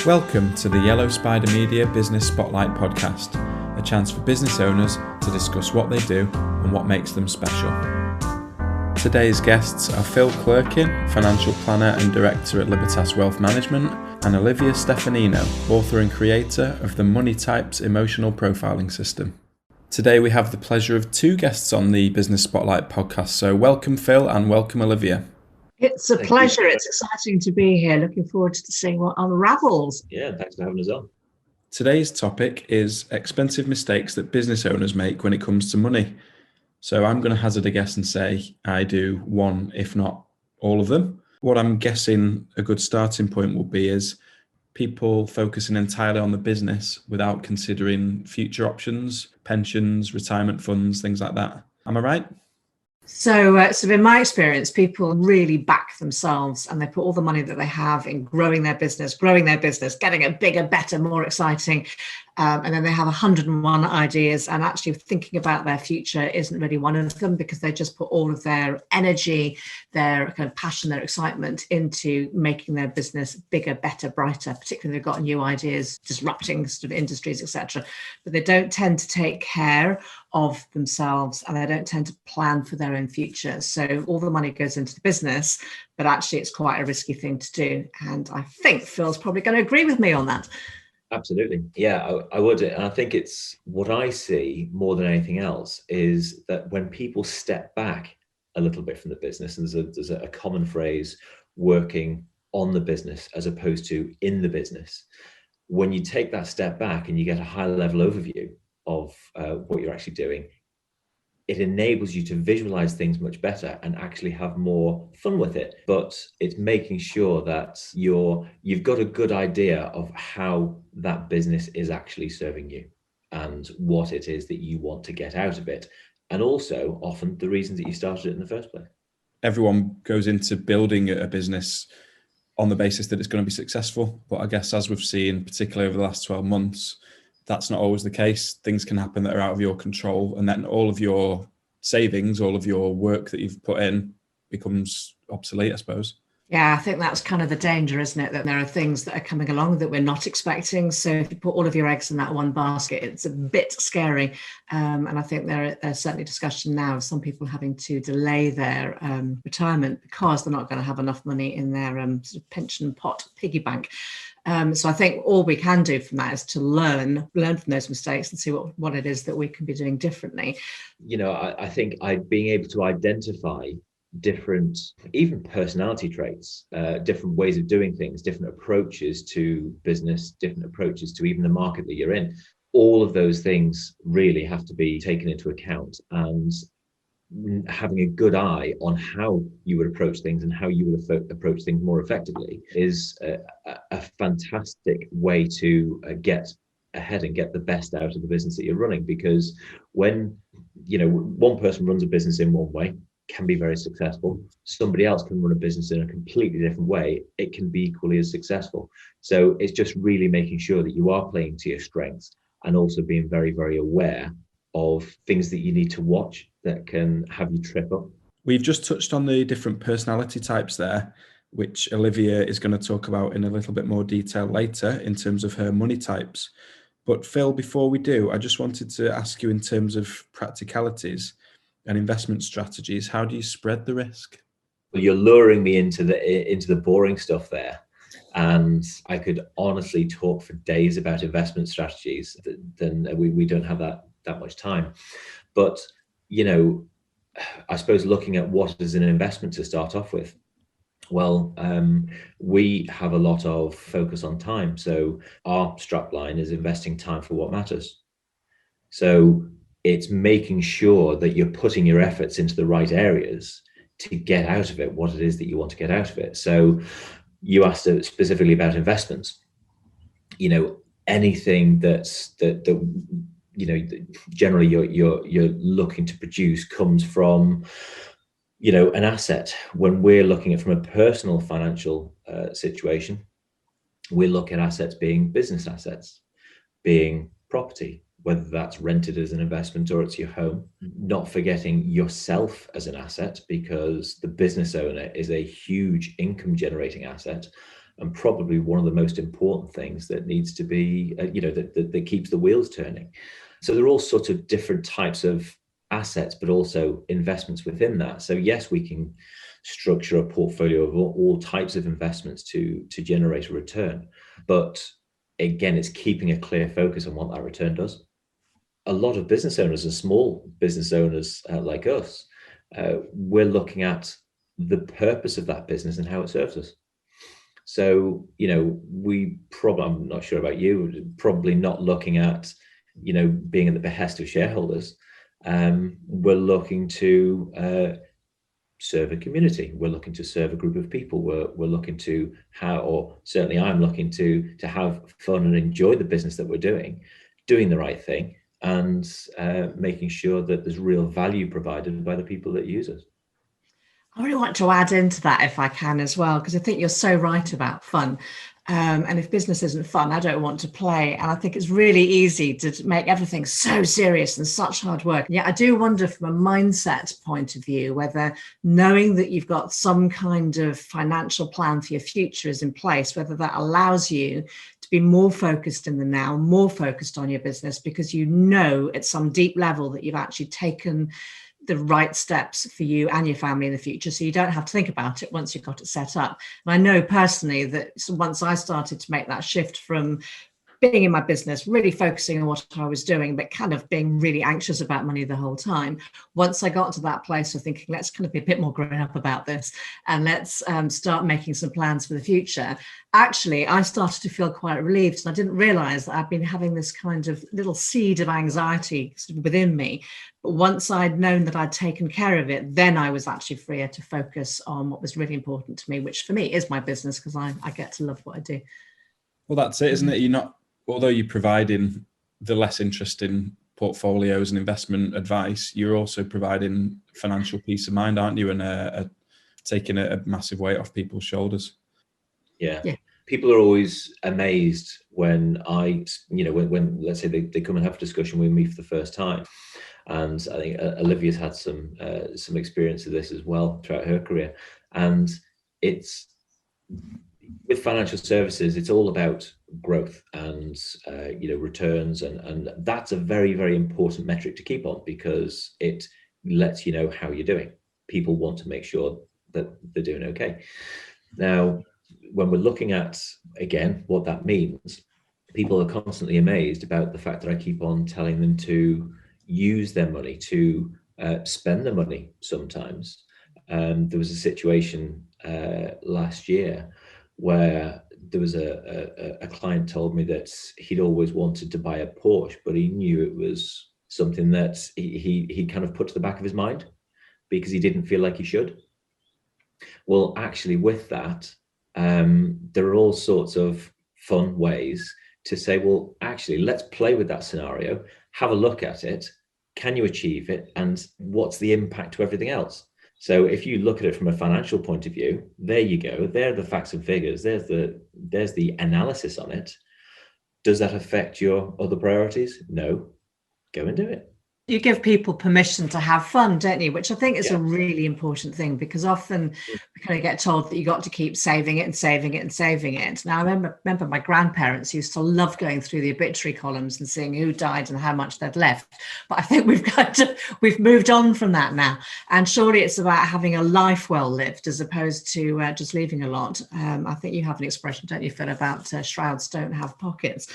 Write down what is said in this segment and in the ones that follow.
Welcome to the Yellow Spider Media Business Spotlight podcast, a chance for business owners to discuss what they do and what makes them special. Today's guests are Phil Clerkin, Financial Planner and Director at Libertas Wealth Management, and Olivia Stefanino, author and creator of the Money Types Emotional Profiling System. Today we have the pleasure of two guests on the Business Spotlight podcast, so welcome Phil and welcome Olivia. It's a pleasure. It's exciting to be here. Looking forward to seeing what unravels. Yeah, thanks for having us on. Today's topic is expensive mistakes that business owners make when it comes to money. So I'm going to hazard a guess and say I do one, if not all of them. What I'm guessing a good starting point will be is people focusing entirely on the business without considering future options, pensions, retirement funds, things like that. Am I right? So in my experience, people really back themselves and they put all the money that they have in growing their business, getting it bigger, better, more exciting. And then they have 101 ideas, and actually thinking about their future isn't really one of them, because they just put all of their energy, their kind of passion, their excitement into making their business bigger, better, brighter, particularly if they've got new ideas, disrupting sort of industries, etc. But they don't tend to take care of themselves, and they don't tend to plan for their own future. So all the money goes into the business, but actually it's quite a risky thing to do. And I think Phil's probably going to agree with me on that. Absolutely. Yeah, I would. And I think it's what I see more than anything else is that when people step back a little bit from the business, and there's a common phrase, working on the business as opposed to in the business. When you take that step back and you get a high level overview of what you're actually doing, it enables you to visualize things much better and actually have more fun with it. But it's making sure that you've got a good idea of how that business is actually serving you and what it is that you want to get out of it. And also often the reasons that you started it in the first place. Everyone goes into building a business on the basis that it's going to be successful. But I guess as we've seen, particularly over the last 12 months, that's not always the case. Things can happen that are out of your control, and then all of your savings, all of your work that you've put in becomes obsolete, I suppose. Yeah, I think that's kind of the danger, isn't it? That there are things that are coming along that we're not expecting. So if you put all of your eggs in that one basket, it's a bit scary. And I think there's certainly discussion now of some people having to delay their retirement because they're not going to have enough money in their sort of pension pot piggy bank. So I think all we can do from that is to learn from those mistakes and see what it is that we can be doing differently. You know, I think being able to identify different, even personality traits, different ways of doing things, different approaches to business, different approaches to even the market that you're in, all of those things really have to be taken into account. And having a good eye on how you would approach things and how you would approach things more effectively is a fantastic way to get ahead and get the best out of the business that you're running. Because when, you know, one person runs a business in one way, can be very successful. Somebody else can run a business in a completely different way. It can be equally as successful. So it's just really making sure that you are playing to your strengths and also being very, very aware of things that you need to watch that can have you trip up. We've just touched on the different personality types there, which Olivia is going to talk about in a little bit more detail later in terms of her money types. But Phil, before we do, I just wanted to ask you in terms of practicalities and investment strategies, how do you spread the risk? Well, you're luring me into the boring stuff there. And I could honestly talk for days about investment strategies. Then we don't have that much time. But, you know, I suppose looking at what is an investment to start off with. Well, we have a lot of focus on time. So our strapline is investing time for what matters. So it's making sure that you're putting your efforts into the right areas to get out of it what it is that you want to get out of it. So you asked specifically about investments. You know, anything that you know, generally you're looking to produce comes from, you know, an asset. When we're looking at from a personal financial situation, we look at assets being business assets, being property, whether that's rented as an investment or it's your home. Not forgetting yourself as an asset, because the business owner is a huge income generating asset, and probably one of the most important things that needs to be, that keeps the wheels turning. So there are all sorts of different types of assets, but also investments within that. So yes, we can structure a portfolio of all types of investments to generate a return. But again, it's keeping a clear focus on what that return does. A lot of business owners and small business owners like us, we're looking at the purpose of that business and how it serves us. So, we probably, I'm not sure about you, probably not looking at, being at the behest of shareholders. We're looking to serve a community. We're looking to serve a group of people. We're looking to or certainly I'm looking to have fun and enjoy the business that we're doing the right thing, and making sure that there's real value provided by the people that use us. I really want to add into that if I can as well, because I think you're so right about fun. And if business isn't fun, I don't want to play. And I think it's really easy to make everything so serious and such hard work. And yet I do wonder from a mindset point of view, whether knowing that you've got some kind of financial plan for your future is in place, whether that allows you to be more focused in the now, more focused on your business, because at some deep level that you've actually taken the right steps for you and your family in the future, so you don't have to think about it once you've got it set up. And I know personally that once I started to make that shift from being in my business, really focusing on what I was doing, but kind of being really anxious about money the whole time, once I got to that place of thinking, let's kind of be a bit more grown up about this, and let's start making some plans for the future, actually I started to feel quite relieved. And I didn't realize that I'd been having this kind of little seed of anxiety sort of within me. But once I'd known that I'd taken care of it, then I was actually freer to focus on what was really important to me, which for me is my business, because I get to love what I do. Well, that's it, isn't it? Although you're providing the less interesting portfolios and investment advice, you're also providing financial peace of mind, aren't you? And taking a massive weight off people's shoulders. Yeah. People are always amazed when when let's say they come and have a discussion with me for the first time. And I think Olivia's had some experience of this as well throughout her career. And it's, with financial services, it's all about growth and returns, and that's a very, very important metric to keep on, because it lets you know how you're doing. People want to make sure that they're doing okay. Now, when we're looking at, again, what that means, people are constantly amazed about the fact that I keep on telling them to use their money, to spend their money sometimes. There was a situation last year where there was a client told me that he'd always wanted to buy a Porsche, but he knew it was something that he kind of put to the back of his mind because he didn't feel like he should. Well, actually with that, there are all sorts of fun ways to say, well, actually, let's play with that scenario, have a look at it. Can you achieve it? And what's the impact to everything else? So if you look at it from a financial point of view, there you go. There are the facts and figures. There's the analysis on it. Does that affect your other priorities? No. Go and do it. You give people permission to have fun, don't you? Which I think is a really important thing, because often we kind of get told that you got to keep saving it and saving it and saving it. Now, I remember my grandparents used to love going through the obituary columns and seeing who died and how much they'd left. But I think we've moved on from that now. And surely it's about having a life well lived as opposed to just leaving a lot. I think you have an expression, don't you, Phil, about shrouds don't have pockets.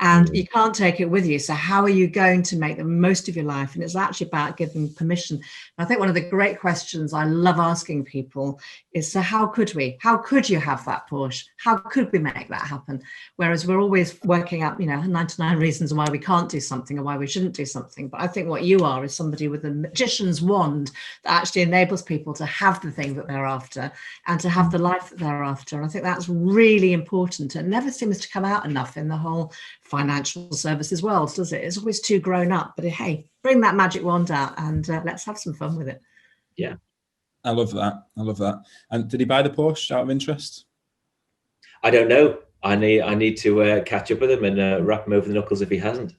And you can't take it with you. So how are you going to make the most of your life? And it's actually about giving permission. And I think one of the great questions I love asking people is, so how could we? How could you have that Porsche? How could we make that happen? Whereas we're always working out, 99 reasons why we can't do something or why we shouldn't do something. But I think what you are is somebody with a magician's wand that actually enables people to have the thing that they're after and to have the life that they're after. And I think that's really important. It never seems to come out enough in the whole financial services world, does it? It's always too grown up. But hey, bring that magic wand out and let's have some fun with it. Yeah. I love that. And did he buy the Porsche out of interest? I don't know. I need to catch up with him and wrap him over the knuckles if he hasn't.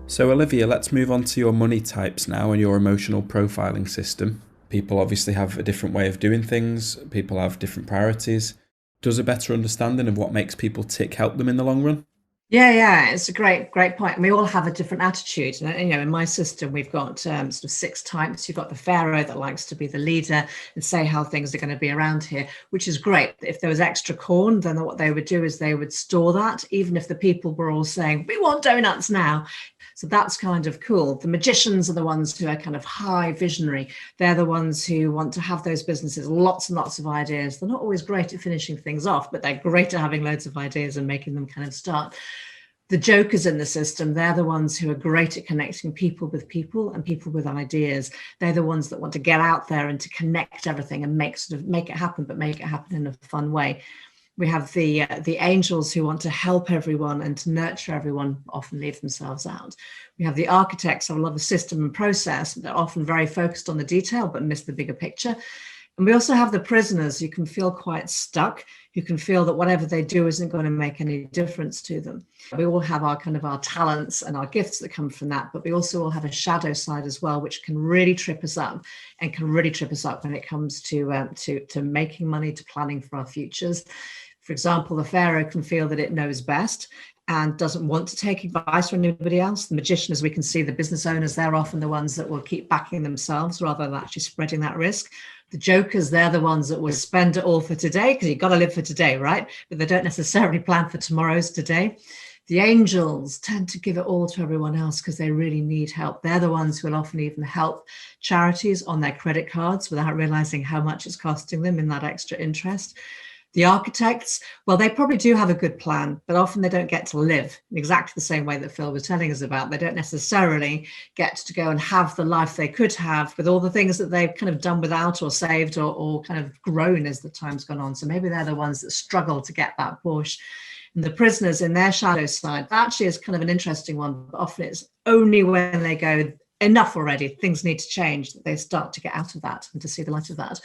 So Olivia, let's move on to your money types now and your emotional profiling system. People obviously have a different way of doing things. People have different priorities. Does a better understanding of what makes people tick help them in the long run? Yeah, it's a great point. And we all have a different attitude. And, in my system, we've got sort of 6 types. You've got the pharaoh that likes to be the leader and say how things are going to be around here, which is great. If there was extra corn, then what they would do is they would store that, even if the people were all saying, we want donuts now. So that's kind of cool. The magicians are the ones who are kind of high visionary. They're the ones who want to have those businesses, lots and lots of ideas. They're not always great at finishing things off, but they're great at having loads of ideas and making them kind of start. The jokers in the system, they're the ones who are great at connecting people with people and people with ideas. They're the ones that want to get out there and to connect everything and make it happen, but make it happen in a fun way. We have the angels who want to help everyone and to nurture everyone, often leave themselves out. We have the architects who love a system and process. They're often very focused on the detail, but miss the bigger picture. And we also have the prisoners who can feel quite stuck, who can feel that whatever they do isn't going to make any difference to them. We all have our talents and our gifts that come from that, but we also all have a shadow side as well, which can really trip us up and can really trip us up when it comes to making money, to planning for our futures. For example, the pharaoh can feel that it knows best and doesn't want to take advice from anybody else. The magician, as we can see, the business owners, they're often the ones that will keep backing themselves rather than actually spreading that risk. The jokers, they're the ones that will spend it all for today, because you've got to live for today, right? But they don't necessarily plan for tomorrow's today. The angels tend to give it all to everyone else because they really need help. They're the ones who will often even help charities on their credit cards without realizing how much it's costing them in that extra interest. The architects, well, they probably do have a good plan, but often they don't get to live in exactly the same way that Phil was telling us about. They don't necessarily get to go and have the life they could have with all the things that they've kind of done without or saved or kind of grown as the time's gone on. So maybe they're the ones that struggle to get that push. And the prisoners in their shadow side, that actually is kind of an interesting one. But often it's only when they go, enough already, things need to change, that they start to get out of that and to see the light of that.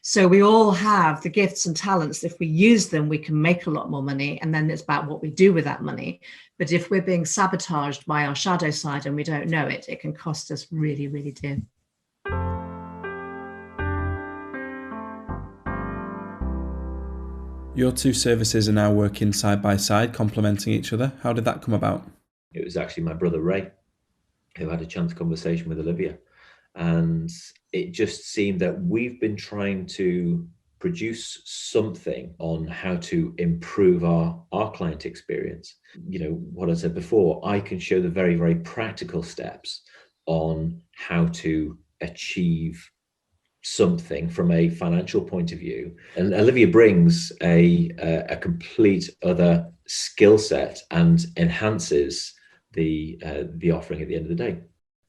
So we all have the gifts and talents. If we use them, we can make a lot more money. And then it's about what we do with that money. But if we're being sabotaged by our shadow side and we don't know it, it can cost us really, really dear. Your 2 services are now working side by side, complementing each other. How did that come about? It was actually my brother Ray who had a chance conversation with Olivia. And it just seemed that we've been trying to produce something on how to improve our client experience. What I said before, I can show the very, very practical steps on how to achieve something from a financial point of view. And Olivia brings a complete other skill set and enhances the offering at the end of the day.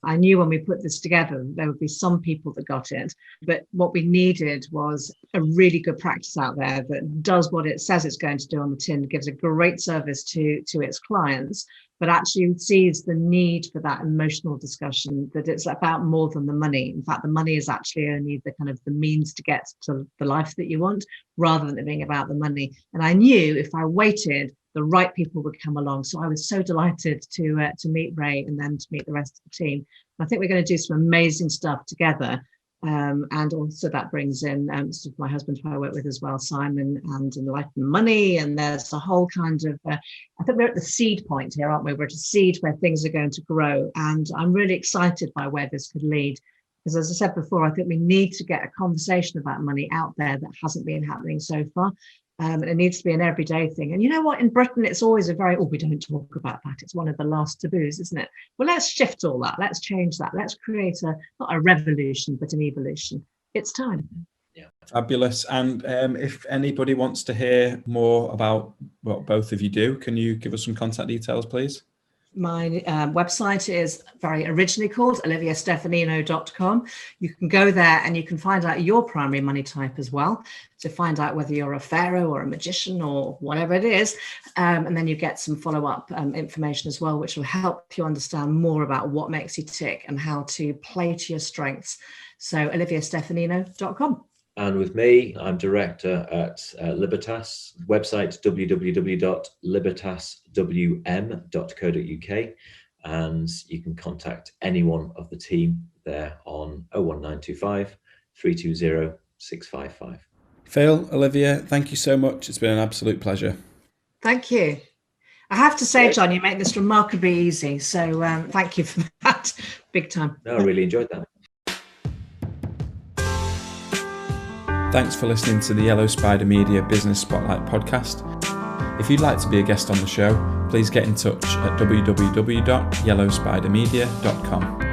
I knew when we put this together, there would be some people that got it, but what we needed was a really good practice out there that does what it says it's going to do on the tin, gives a great service to its clients, but actually sees the need for that emotional discussion, that it's about more than the money. In fact, the money is actually only the kind of the means to get to the life that you want, rather than it being about the money. And I knew if I waited, the right people would come along. So I was so delighted to meet Ray and then to meet the rest of the team. I think we're going to do some amazing stuff together. And also that brings in sort of my husband who I work with as well, Simon, and in Life and Money. And there's a whole kind of, I think we're at the seed point here, aren't we? We're at a seed where things are going to grow. And I'm really excited by where this could lead. Because as I said before, I think we need to get a conversation about money out there that hasn't been happening so far. It needs to be an everyday thing. And you know what? In Britain, it's always we don't talk about that. It's one of the last taboos, isn't it? Well, let's shift all that. Let's change that. Let's create not a revolution, but an evolution. It's time. Yeah, fabulous. And if anybody wants to hear more about what both of you do, can you give us some contact details, please? My website is very originally called oliviastefanino.com. You can go there and you can find out your primary money type as well, to find out whether you're a pharaoh or a magician or whatever it is. And then you get some follow-up information as well, which will help you understand more about what makes you tick and how to play to your strengths. So oliviastefanino.com. And with me, I'm director at Libertas, website www.libertaswm.co.uk, and you can contact any one of the team there on 01925 320 655. Phil, Olivia, thank you so much. It's been an absolute pleasure. Thank you. I have to say, John, you make this remarkably easy. So thank you for that. Big time. No, I really enjoyed that. Thanks for listening to the Yellow Spider Media Business Spotlight podcast. If you'd like to be a guest on the show, please get in touch at www.yellowspidermedia.com.